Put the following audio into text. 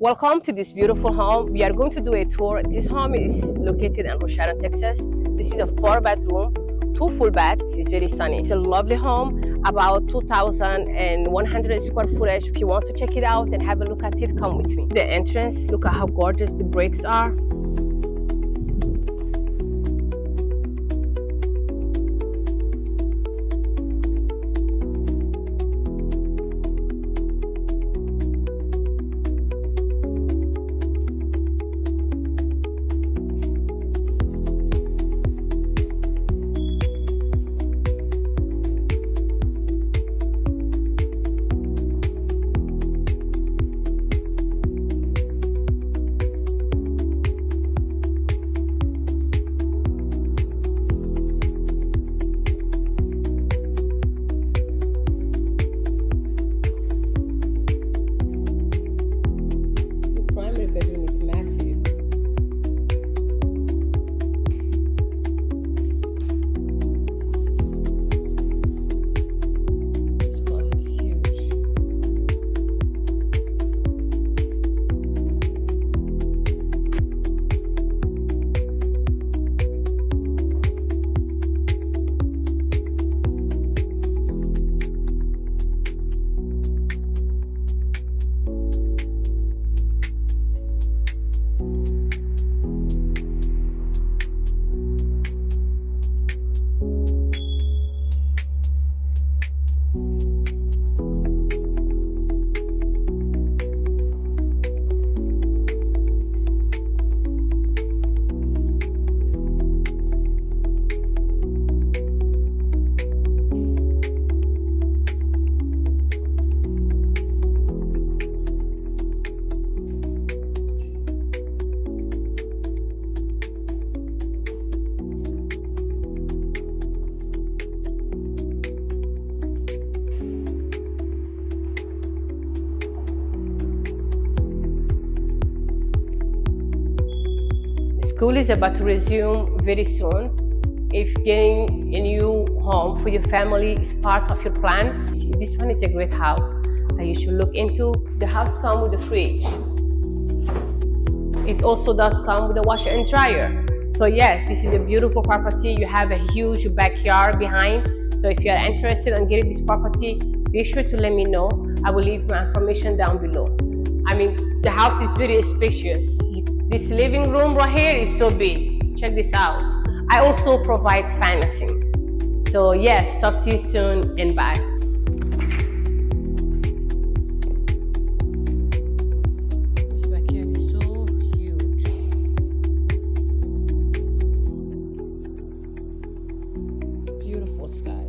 Welcome to this beautiful home. We are going to do a tour. This home is located in Rosharon, Texas. This is a 4-bedroom, 2 full baths. It's very sunny. It's a lovely home, about 2,100 square footage. If you want to check it out and have a look at it, come with me. The entrance, look at how gorgeous the bricks are. Bedroom is massive. This closet is huge. School is about to resume very soon. If getting a new home for your family is part of your plan, this one is a great house that you should look into. The house comes with a fridge. It also does come with a washer and dryer. So yes, this is a beautiful property. You have a huge backyard behind. So if you are interested in getting this property, be sure to let me know. I will leave my information down below. I mean, the house is very spacious. This living room right here is so big. Check this out. I also provide financing. So yes, talk to you soon and bye. This backyard is so huge. Beautiful sky.